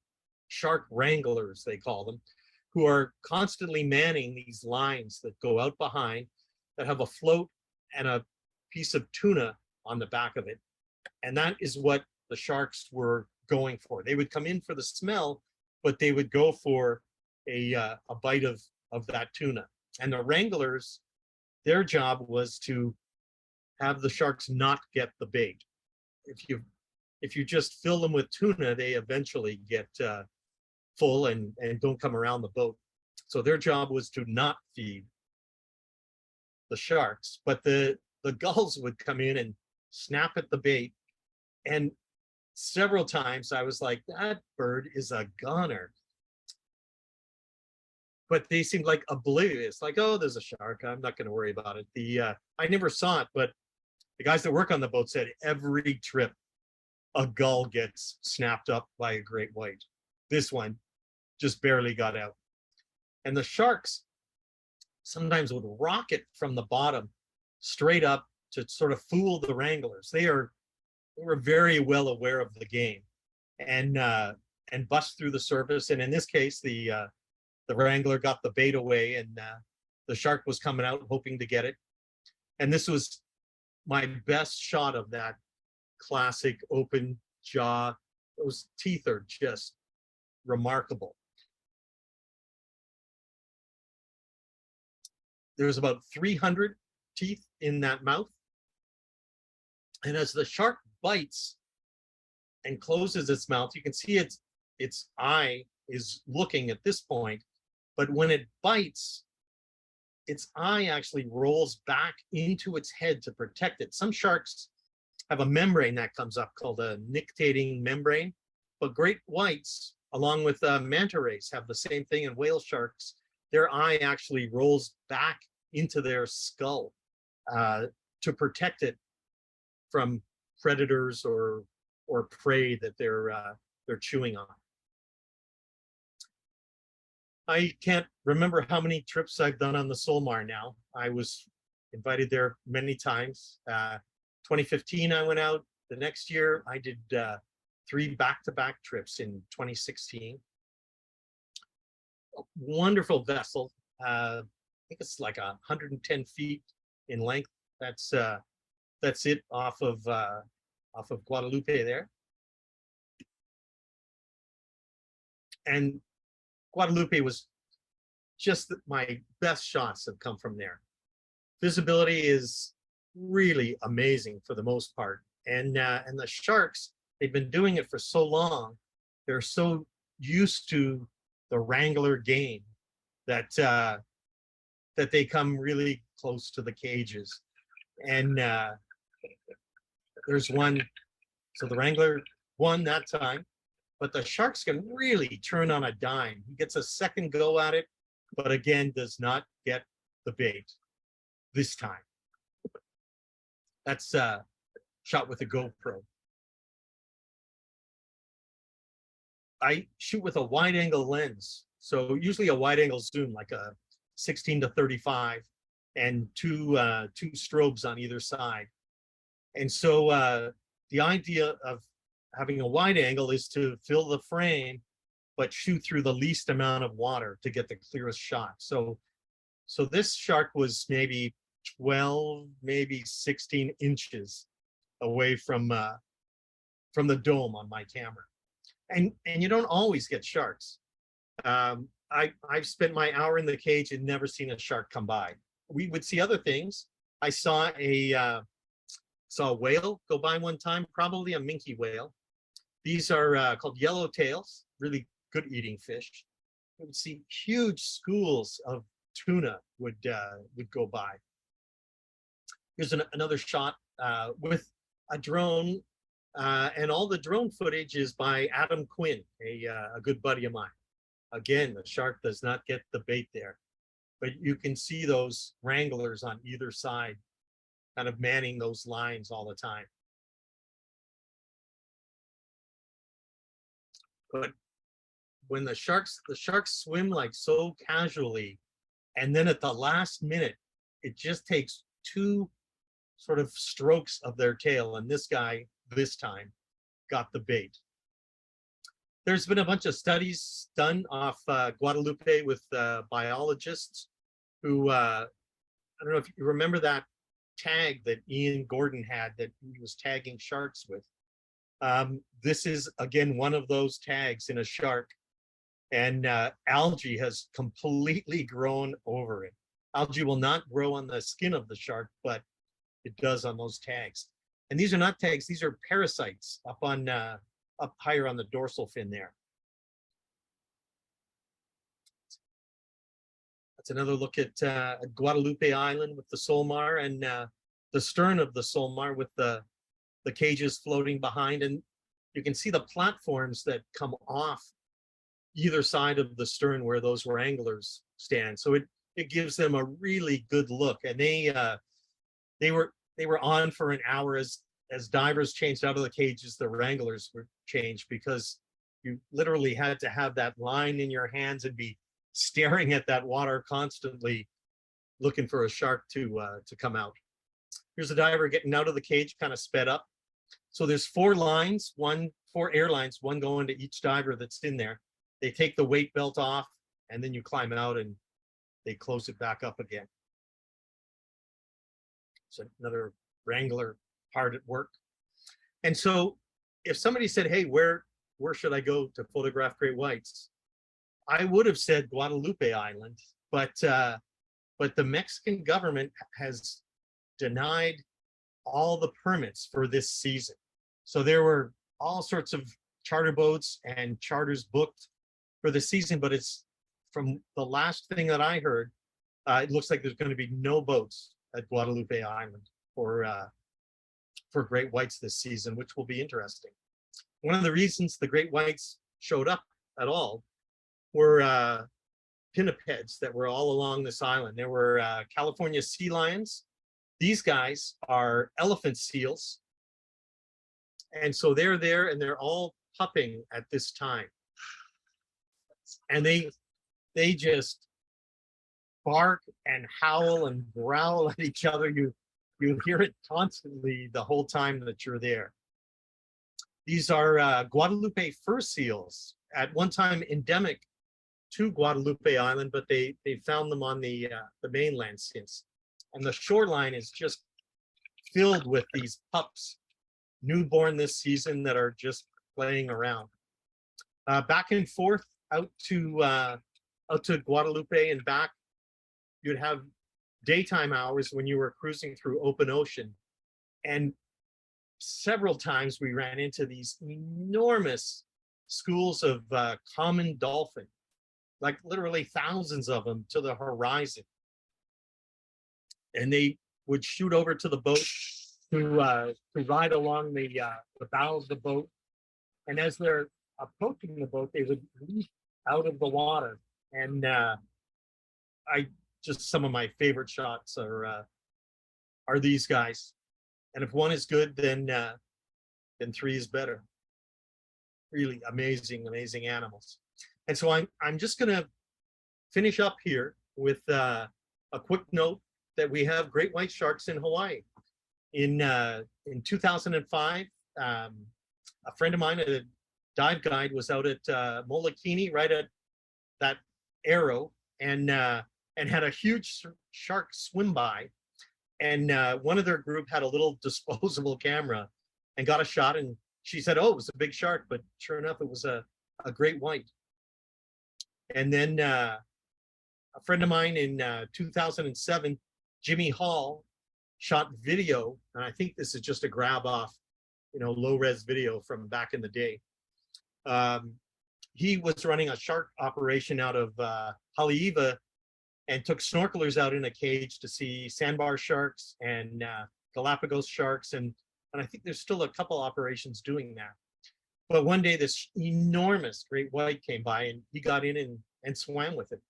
shark wranglers, they call them, who are constantly manning these lines that go out behind that have a float and a piece of tuna on the back of it. And that is what the sharks were going for. They would come in for the smell, but they would go for a bite of that tuna. And the wranglers, their job was to have the sharks not get the bait. If you just fill them with tuna, they eventually get full and don't come around the boat. So their job was to not feed the sharks, but the gulls would come in and snap at the bait. And several times I was like, that bird is a goner. But they seemed like oblivious, like, oh, there's a shark, I'm not going to worry about it. I never saw it, but the guys that work on the boat said every trip a gull gets snapped up by a great white. This one just barely got out. And the sharks sometimes would rocket from the bottom straight up to sort of fool the wranglers. They were very well aware of the game and bust through the surface. And in this case, the wrangler got the bait away, and the shark was coming out hoping to get it. And this was my best shot of that classic open jaw. Those teeth are just remarkable. There's about 300 teeth in that mouth. And as the shark bites and closes its mouth, you can see its eye is looking at this point. But when it bites, its eye actually rolls back into its head to protect it. Some sharks have a membrane that comes up called a nictitating membrane, but great whites, along with manta rays, have the same thing, and whale sharks, their eye actually rolls back into their skull to protect it from predators or prey that they're chewing on. I can't remember how many trips I've done on the Solmar now. I was invited there many times. 2015, I went out. The next year, I did 3 back-to-back trips in 2016. A wonderful vessel. I think it's like 110 feet in length. That's it off of Guadalupe there. And Guadalupe was just my best shots have come from there. Visibility is really amazing for the most part. And the sharks, they've been doing it for so long. They're so used to wrangler game that that they come really close to the cages. And there's one, so the wrangler won that time, but the sharks can really turn on a dime. He gets a second go at it, but again, does not get the bait this time. That's shot with a GoPro. I shoot with a wide angle lens. So usually a wide angle zoom, like a 16 to 35, and two strobes on either side. And so the idea of having a wide angle is to fill the frame, but shoot through the least amount of water to get the clearest shot. So this shark was maybe 12, maybe 16 inches away from the dome on my camera. And you don't always get sharks. I've spent my hour in the cage and never seen a shark come by. We would see other things. I saw a whale go by one time, probably a minke whale. These are called yellowtails, really good eating fish. You would see huge schools of tuna would go by. Here's another shot with a drone, and all the drone footage is by Adam Quinn, a good buddy of mine. Again, the shark does not get the bait there, but you can see those wranglers on either side kind of manning those lines all the time. But when the sharks swim like so casually, and then at the last minute, it just takes two sort of strokes of their tail, and this guy this time got the bait. There's been a bunch of studies done off Guadalupe with biologists who, I don't know if you remember that tag that Ian Gordon had that he was tagging sharks with. This is, again, one of those tags in a shark, and algae has completely grown over it. Algae will not grow on the skin of the shark, but it does on those tags. And these are not tags, these are parasites up higher on the dorsal fin there. That's another look at Guadalupe Island with the Solmar, and the stern of the Solmar with the cages floating behind. And you can see the platforms that come off either side of the stern where those wranglers stand. So it gives them a really good look. And they were on for an hour as divers changed out of the cages. The wranglers were changed because you literally had to have that line in your hands and be staring at that water constantly, looking for a shark to come out. Here's a diver getting out of the cage, kind of sped up. So there's four air lines, one going to each diver that's in there. They take the weight belt off, and then you climb out and they close it back up again. So another wrangler hard at work. And so if somebody said, hey, where should I go to photograph great whites? I would have said Guadalupe Island, but the Mexican government has denied all the permits for this season. So there were all sorts of charter boats and charters booked for the season, but it's, from the last thing that I heard, it looks like there's going to be no boats at Guadalupe Island for great whites this season, which will be interesting. One of the reasons the great whites showed up at all were pinnipeds that were all along this island. There were California sea lions. These guys are elephant seals. And so they're there and they're all pupping at this time. And they just bark and howl and growl at each other. You hear it constantly the whole time that you're there. These are Guadalupe fur seals, at one time endemic to Guadalupe Island, but they found them on the mainland since. And the shoreline is just filled with these pups, newborn this season, that are just playing around. Back and forth out to Guadalupe and back, you'd have daytime hours when you were cruising through open ocean. And several times we ran into these enormous schools of common dolphin. like literally thousands of them to the horizon. And they would shoot over to the boat to ride along the bow of the boat. And as they're approaching the boat, they would leap out of the water. And I just, some of my favorite shots are these guys. And if one is good, then three is better. Really amazing, amazing animals. And so I'm just gonna finish up here with a quick note that we have great white sharks in Hawaii. In 2005, a friend of mine, a dive guide, was out at Molokini, right at that arrow, and had a huge shark swim by. And one of their group had a little disposable camera and got a shot. And she said, "Oh, it was a big shark," but sure enough, it was a great white. And then a friend of mine in 2007, Jimmy Hall, shot video, and I think this is just a grab off, low res video from back in the day. He was running a shark operation out of Haleiwa and took snorkelers out in a cage to see sandbar sharks and Galapagos sharks, and I think there's still a couple operations doing that. But one day this enormous great white came by, and he got in and swam with it.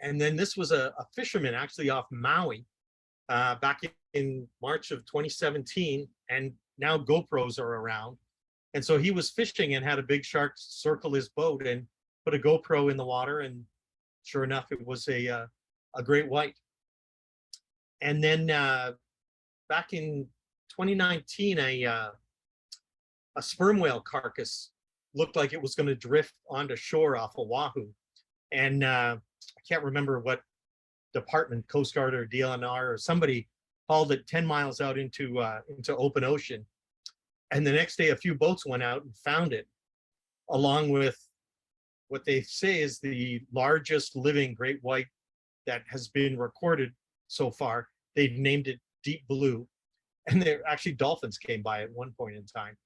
And then this was a fisherman actually off Maui back in March of 2017, and now GoPros are around. And so he was fishing and had a big shark circle his boat and put a GoPro in the water, and sure enough, it was a great white. And then back in 2019, a sperm whale carcass looked like it was going to drift onto shore off Oahu. And I can't remember what department, Coast Guard or DLNR or somebody, hauled it 10 miles out into open ocean. And the next day, a few boats went out and found it, along with what they say is the largest living great white that has been recorded so far. They've named it Deep Blue, and there actually dolphins came by at one point in time.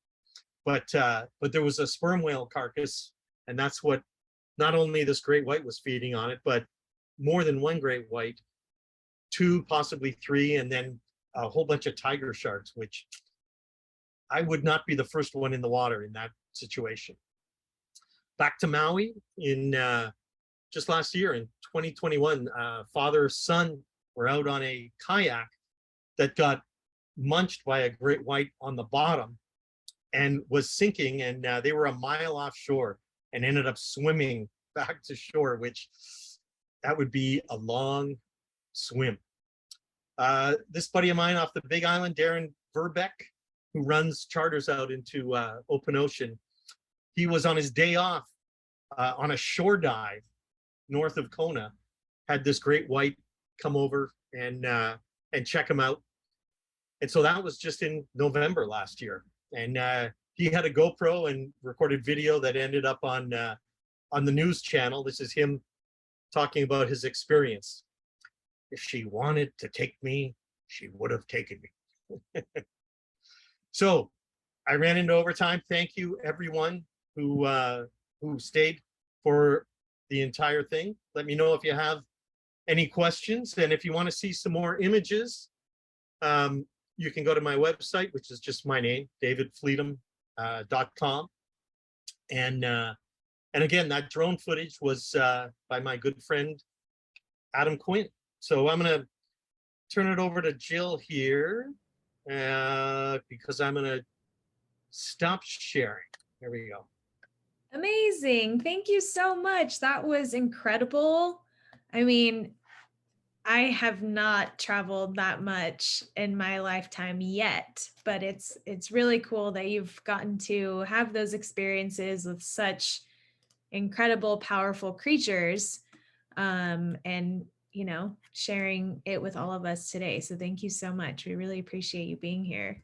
But there was a sperm whale carcass, and that's what not only this great white was feeding on it, but more than one great white, 2, possibly 3, and then a whole bunch of tiger sharks, which I would not be the first one in the water in that situation. Back to Maui in just last year in 2021, father and son were out on a kayak that got munched by a great white on the bottom and was sinking, and they were a mile offshore and ended up swimming back to shore, which that would be a long swim. This buddy of mine off the Big Island, Darren Verbeck, who runs charters out into open ocean, he was on his day off on a shore dive north of Kona, had this great white come over and check him out. And so that was just in November last year. And he had a GoPro and recorded video that ended up on the news channel. This is him talking about his experience. If she wanted to take me, she would have taken me. So I ran into overtime. Thank you, everyone who stayed for the entire thing. Let me know if you have any questions. And if you want to see some more images, you can go to my website, which is just my name, davidfleetham.com. And again, that drone footage was by my good friend, Adam Quinn. So I'm going to turn it over to Jill here because I'm going to stop sharing. There we go. Amazing. Thank you so much. That was incredible. I mean, I have not traveled that much in my lifetime yet, but it's really cool that you've gotten to have those experiences with such incredible, powerful creatures, and sharing it with all of us today. So thank you so much. We really appreciate you being here.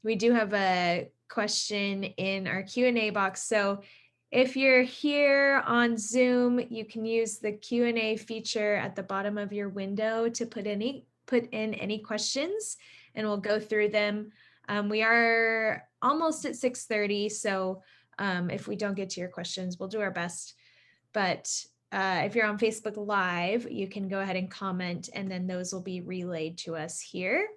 We do have a question in our Q&A box. So if you're here on Zoom, you can use the Q&A feature at the bottom of your window to put in any questions, and we'll go through them. We are almost at 6:30, so If we don't get to your questions, we'll do our best. But if you're on Facebook Live, you can go ahead and comment, and then those will be relayed to us here.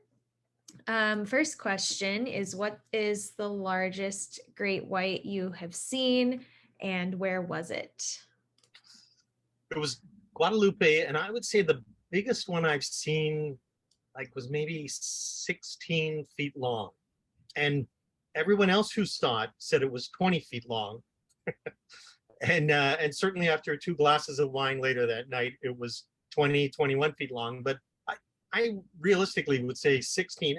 First question is, what is the largest great white you have seen, and where was it? It was Guadalupe, and I would say the biggest one I've seen was maybe 16 feet long. And everyone else who saw it said it was 20 feet long. And certainly after 2 glasses of wine later that night, it was 20, 21 feet long. But I realistically would say 16.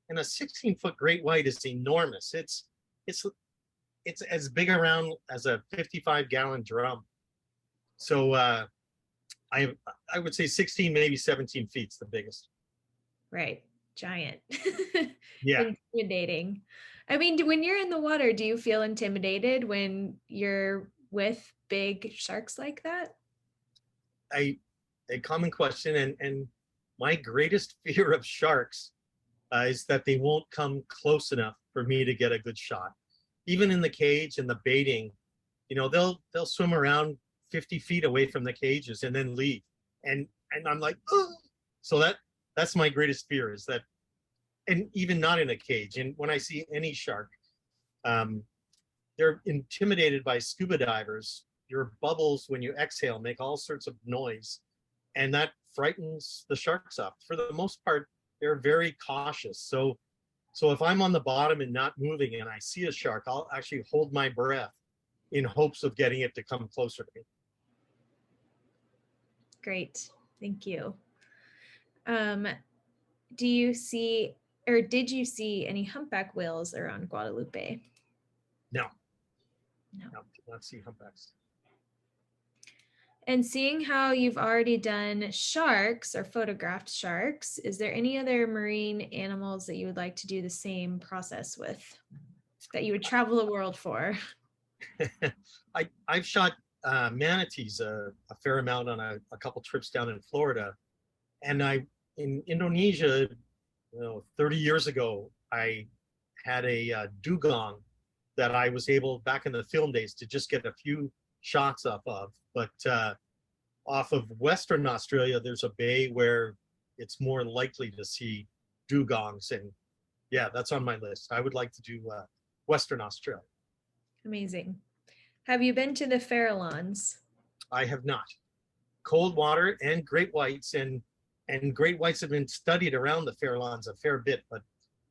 And a 16-foot great white is enormous. It's as big around as a 55-gallon drum. So I would say 16, maybe 17 feet's the biggest. Right, giant. Yeah. Intimidating. I mean, when you're in the water, do you feel intimidated when you're with big sharks like that? A common question, and my greatest fear of sharks is that they won't come close enough for me to get a good shot. Even in the cage and the baiting, they'll swim around 50 feet away from the cages and then leave. And I'm like, oh! So that's my greatest fear, is that, and even not in a cage. And when I see any shark, they're intimidated by scuba divers. Your bubbles, when you exhale, make all sorts of noise, and that frightens the sharks up. For the most part, they're very cautious. So if I'm on the bottom and not moving and I see a shark, I'll actually hold my breath in hopes of getting it to come closer to me. Great, thank you. Do you see, or did you see any humpback whales around Guadalupe? No, did not see humpbacks. And seeing how you've already done sharks or photographed sharks, is there any other marine animals that you would like to do the same process with, that you would travel the world for? I've shot manatees a fair amount on a couple trips down in Florida. And in Indonesia, 30 years ago, I had a dugong that I was able, back in the film days, to just get a few shots up of. But off of Western Australia, there's a bay where it's more likely to see dugongs. And yeah, that's on my list. I would like to do Western Australia. Amazing. Have you been to the Farallones? I have not. Cold water and great whites, and great whites have been studied around the Farallones a fair bit, but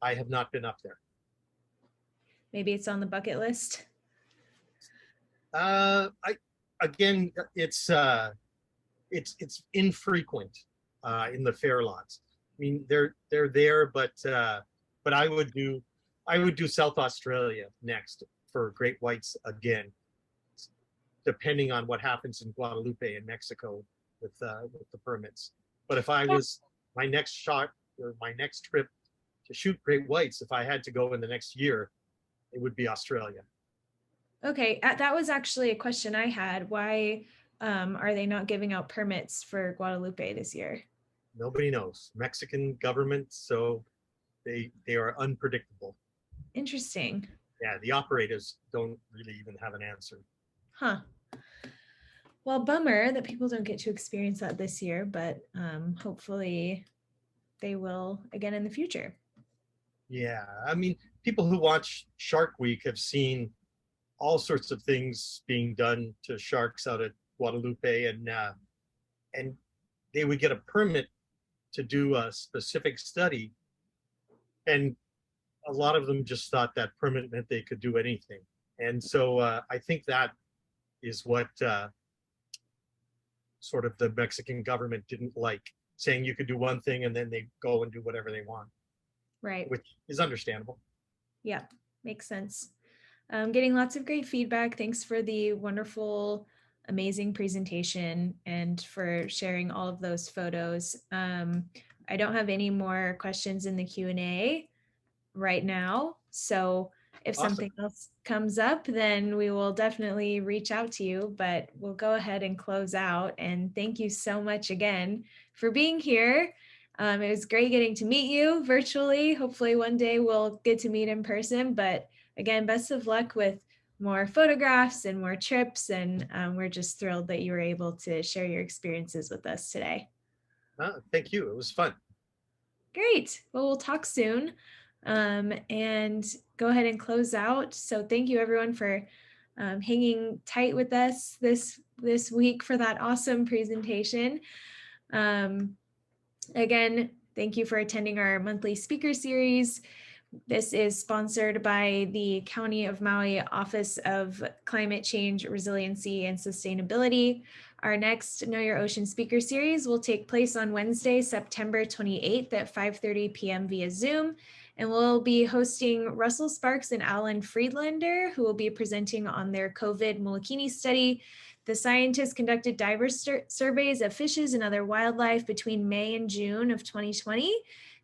I have not been up there. Maybe it's on the bucket list. It's infrequent in the Farallones. I mean, they're there, but I would do South Australia next for great whites again, depending on what happens in Guadalupe in Mexico with the permits. But if I was, my next shot or my next trip to shoot great whites, if I had to go in the next year, it would be Australia. Okay, that was actually a question I had. Why are they not giving out permits for Guadalupe this year? Nobody knows. Mexican government, so they are unpredictable. Interesting. Yeah, the operators don't really even have an answer. Huh. Well, bummer that people don't get to experience that this year, but hopefully they will again in the future. Yeah, I mean, people who watch Shark Week have seen all sorts of things being done to sharks out at Guadalupe, and they would get a permit to do a specific study, and a lot of them just thought that permit meant they could do anything. And so I think that is what sort of the Mexican government didn't like, saying you could do one thing and then they go and do whatever they want. Right. Which is understandable. Yeah, makes sense. Getting lots of great feedback. Thanks for the wonderful, amazing presentation and for sharing all of those photos. I don't have any more questions in the Q&A right now. So if Awesome. Something else comes up, then we will definitely reach out to you, but we'll go ahead and close out. And thank you so much again for being here. It was great getting to meet you virtually. Hopefully one day we'll get to meet in person, but again, best of luck with more photographs and more trips. And we're just thrilled that you were able to share your experiences with us today. Thank you. It was fun. Great. Well, we'll talk soon and go ahead and close out. So thank you everyone for hanging tight with us this week for that awesome presentation. Again, thank you for attending our monthly speaker series. This is sponsored by the County of Maui Office of Climate Change, Resiliency, and Sustainability. Our next Know Your Ocean speaker series will take place on Wednesday, September 28th at 5:30 p.m. via Zoom. And we'll be hosting Russell Sparks and Alan Friedlander, who will be presenting on their COVID Molokini study. The scientists conducted diverse surveys of fishes and other wildlife between May and June of 2020.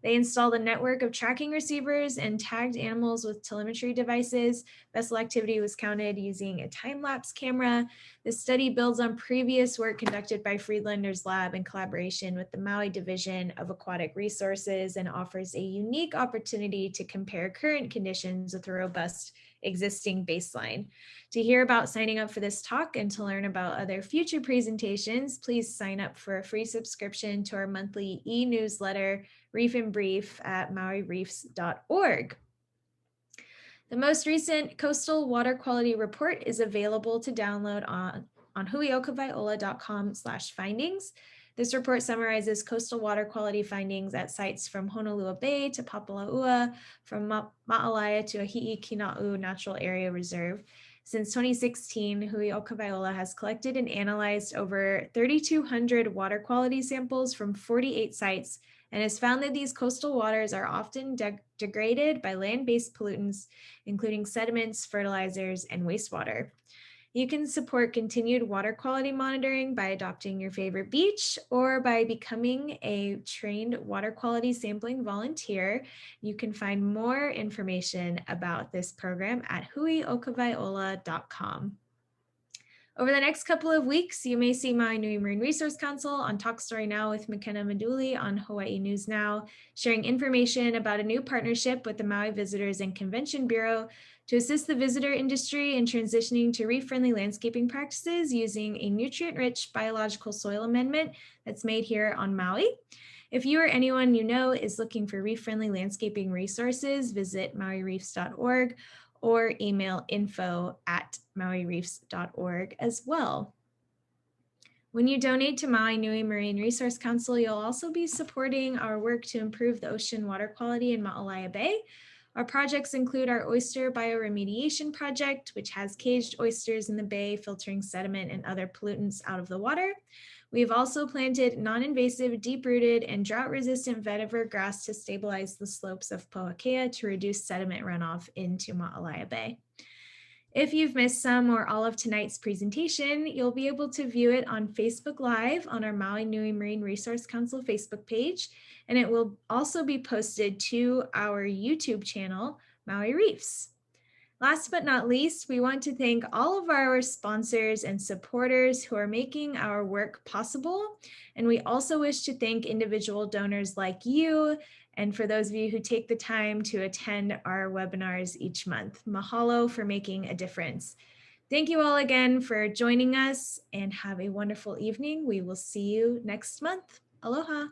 They installed a network of tracking receivers and tagged animals with telemetry devices. Vessel activity was counted using a time-lapse camera. The study builds on previous work conducted by Friedlander's lab in collaboration with the Maui Division of Aquatic Resources and offers a unique opportunity to compare current conditions with a robust existing baseline. To hear about signing up for this talk and to learn about other future presentations, please sign up for a free subscription to our monthly e-newsletter, Reef and Brief, at mauireefs.org. The most recent coastal water quality report is available to download on huiokavai'ola.com/findings. This report summarizes coastal water quality findings at sites from Honolulu Bay to Papalaua, from Ma'alaya to Ahi'ikina'u Natural Area Reserve. Since 2016, Hui o Kawaiola has collected and analyzed over 3,200 water quality samples from 48 sites and has found that these coastal waters are often degraded by land-based pollutants, including sediments, fertilizers, and wastewater. You can support continued water quality monitoring by adopting your favorite beach or by becoming a trained water quality sampling volunteer. You can find more information about this program at huiokavaiola.com. Over the next couple of weeks, you may see Maui Nui Marine Resource Council on Talk Story Now with McKenna Maduli on Hawaii News Now, sharing information about a new partnership with the Maui Visitors and Convention Bureau to assist the visitor industry in transitioning to reef-friendly landscaping practices using a nutrient-rich biological soil amendment that's made here on Maui. If you or anyone you know is looking for reef-friendly landscaping resources, visit mauireefs.org or email info@mauireefs.org as well. When you donate to Maui Nui Marine Resource Council, you'll also be supporting our work to improve the ocean water quality in Ma'alaya Bay. Our projects include our oyster bioremediation project, which has caged oysters in the bay, filtering sediment and other pollutants out of the water. We've also planted non-invasive, deep-rooted, and drought-resistant vetiver grass to stabilize the slopes of Pohakea to reduce sediment runoff into Ma'alaya Bay. If you've missed some or all of tonight's presentation, you'll be able to view it on Facebook Live on our Maui Nui Marine Resource Council Facebook page, and it will also be posted to our YouTube channel, Maui Reefs. Last but not least, we want to thank all of our sponsors and supporters who are making our work possible. And we also wish to thank individual donors like you, and for those of you who take the time to attend our webinars each month. Mahalo for making a difference. Thank you all again for joining us and have a wonderful evening. We will see you next month. Aloha.